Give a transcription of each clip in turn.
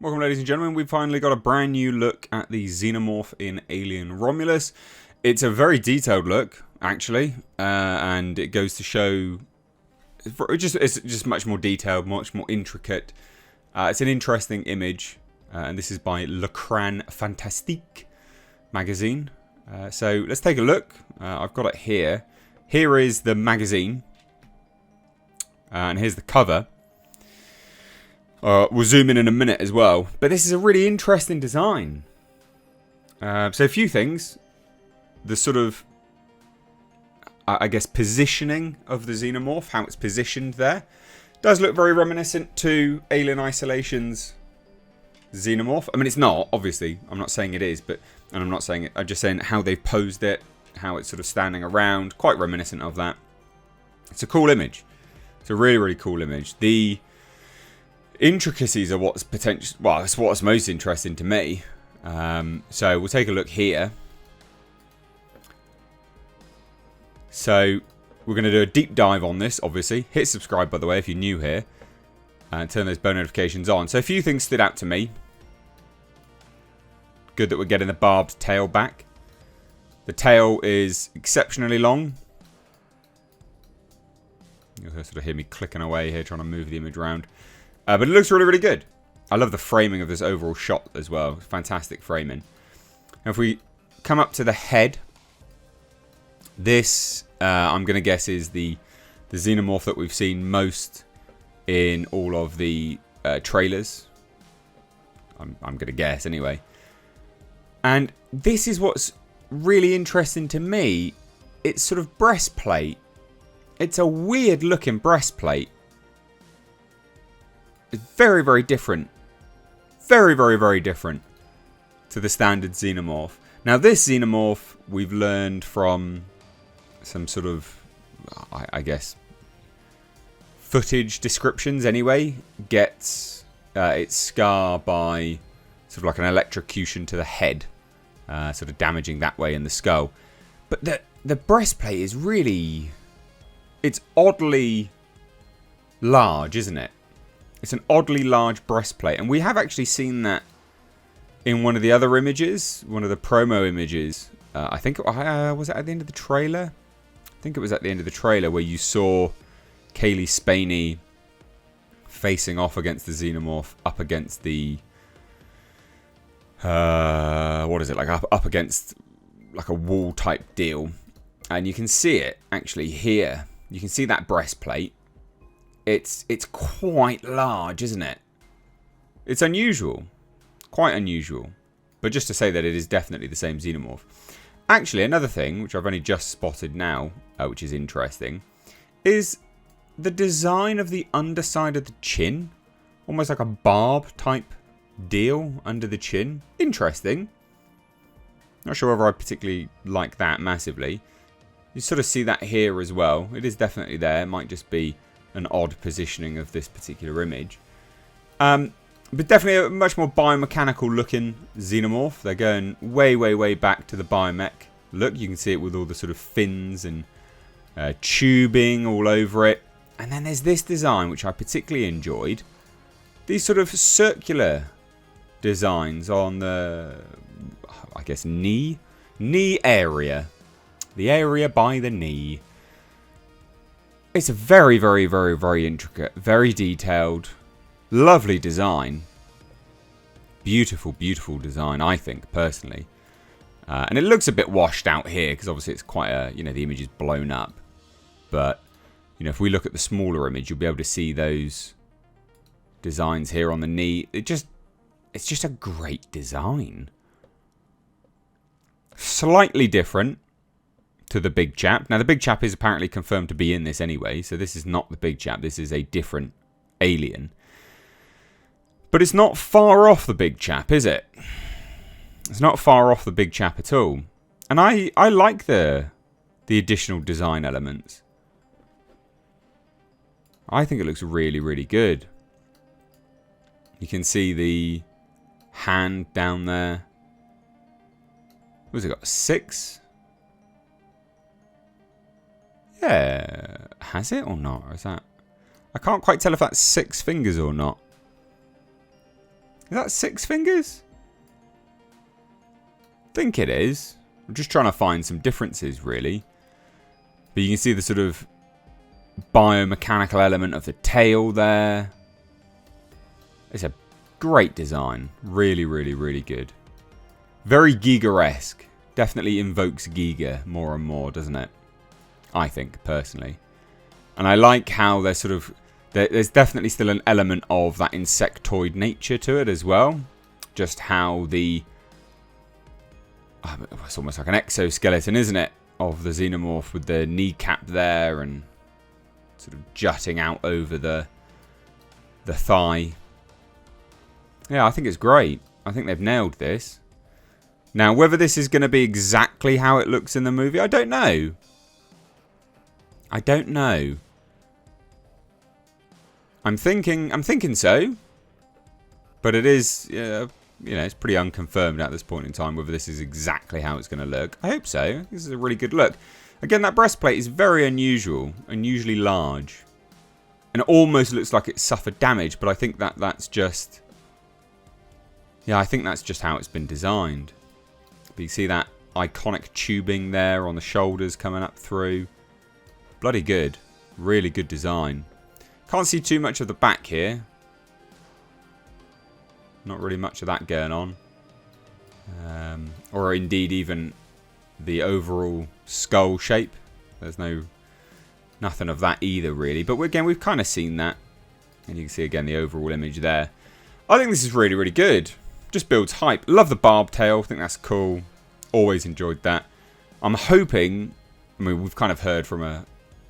Welcome, ladies and gentlemen. We've finally got a brand new look at the Xenomorph in Alien Romulus. It's a very detailed look, actually, and it goes to show it's just much more detailed, much more intricate. It's an interesting image, and this is by L'Ecran Fantastique magazine. So let's take a look. I've got it here. Here is the magazine, and here's the cover. We'll zoom in a minute as well. But this is a really interesting design. So a few things. The sort of, I guess, positioning of the Xenomorph, how it's positioned there, does look very reminiscent to Alien Isolation's Xenomorph. I mean, it's not, obviously. I'm not saying it is, but, and I'm not saying it. I'm just saying how they've posed it, how it's sort of standing around. Quite reminiscent of that. It's a cool image. It's a really, really cool image. The intricacies are what's potential. Well, it's what's most interesting to me. So we'll take a look here. So we're going to do a deep dive on this, obviously. Hit subscribe, by the way, if you're new here. And turn those bell notifications on. So a few things stood out to me. Good that we're getting the barbed tail back. The tail is exceptionally long. You'll sort of hear me clicking away here, trying to move the image around. But it looks really, really good. I love the framing of this overall shot as well. Fantastic framing. Now if we come up to the head, this, I'm going to guess, is the Xenomorph that we've seen most in all of the trailers. I'm going to guess, anyway. And this is what's really interesting to me. It's sort of breastplate. It's a weird looking breastplate. It's very, very different. Very, very, very different to the standard Xenomorph. Now, this Xenomorph, we've learned from some sort of, I guess, footage descriptions anyway, gets its scar by sort of like an electrocution to the head, sort of damaging that way in the skull. But the breastplate is really, it's oddly large, isn't it? It's an oddly large breastplate, and we have actually seen that in one of the other images, one of the promo images. I think, was it at the end of the trailer? I think it was at the end of the trailer where you saw Kaylee Spaney facing off against the Xenomorph, up against the, what is it, like up against like a wall type deal. And you can see it actually here. You can see that breastplate. It's quite large, isn't it? It's unusual. Quite unusual. But just to say that it is definitely the same Xenomorph. Actually, another thing, which I've only just spotted now, which is interesting, is the design of the underside of the chin. Almost like a barb type deal under the chin. Interesting. Not sure whether I particularly like that massively. You sort of see that here as well. It is definitely there. It might just be an odd positioning of this particular image. But definitely a much more biomechanical looking Xenomorph. They're going way, way, way back to the biomech look. You can see it with all the sort of fins and tubing all over it. And then there's this design, which I particularly enjoyed. These sort of circular designs on the, I guess, knee area. The area by the knee. It's a very, very, very, very intricate, very detailed, lovely design. Beautiful, beautiful design, I think, personally. And it looks a bit washed out here, because obviously it's quite a, the image is blown up. But, if we look at the smaller image, you'll be able to see those designs here on the knee. It's just a great design. Slightly different to the big chap. Now, the big chap is apparently confirmed to be in this anyway, so this is not the big chap. This is a different alien. But it's not far off the big chap, is it? It's not far off the big chap at all. And I like the additional design elements. I think it looks really, really good. You can see the hand down there. What's it got? 6? Yeah, has it or not? Or is that? I can't quite tell if that's 6 fingers or not. Is that 6 fingers? I think it is. I'm just trying to find some differences, really. But you can see the sort of biomechanical element of the tail there. It's a great design. Really, really, really good. Very Giga-esque. Definitely invokes Giga more and more, doesn't it? I think, personally. And I like how they're sort of... There's definitely still an element of that insectoid nature to it as well. Just how the... it's almost like an exoskeleton, isn't it? Of the Xenomorph with the kneecap there and sort of jutting out over the thigh. Yeah, I think it's great. I think they've nailed this. Now, whether this is going to be exactly how it looks in the movie, I don't know. I don't know. I'm thinking so. But it is, you know, it's pretty unconfirmed at this point in time whether this is exactly how it's going to look. I hope so. This is a really good look. Again, that breastplate is very unusual, unusually large. And it almost looks like it suffered damage, but I think that's just... Yeah, I think that's just how it's been designed. But you see that iconic tubing there on the shoulders coming up through. Bloody good. Really good design. Can't see too much of the back here. Not really much of that going on. Or indeed even the overall skull shape. There's nothing of that either, really. But again, we've kind of seen that. And you can see again the overall image there. I think this is really, really good. Just builds hype. Love the barb tail. I think that's cool. Always enjoyed that. I'm hoping... I mean, we've kind of heard from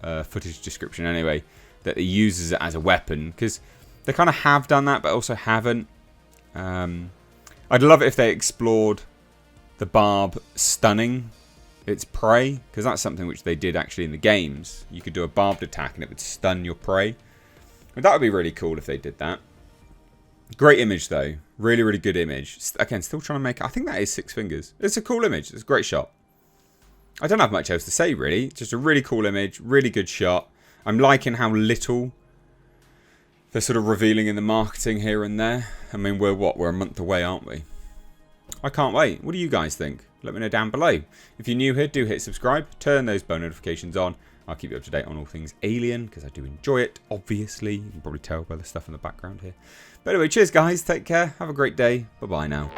a footage description anyway, that it uses it as a weapon. Because they kind of have done that, but also haven't. I'd love it if they explored the barb stunning its prey. Because that's something which they did actually in the games. You could do a barbed attack and it would stun your prey. That would be really cool if they did that. Great image though. Really, really good image. Again, still trying to make... I think that is 6 fingers. It's a cool image. It's a great shot. I don't have much else to say, really. Just a really cool image. Really good shot. I'm liking how little they're sort of revealing in the marketing here and there. I mean, we're a month away, aren't we? I can't wait. What do you guys think? Let me know down below. If you're new here, do hit subscribe. Turn those bell notifications on. I'll keep you up to date on all things Alien, because I do enjoy it, obviously. You can probably tell by the stuff in the background here. But anyway, cheers guys, take care, have a great day, bye-bye now.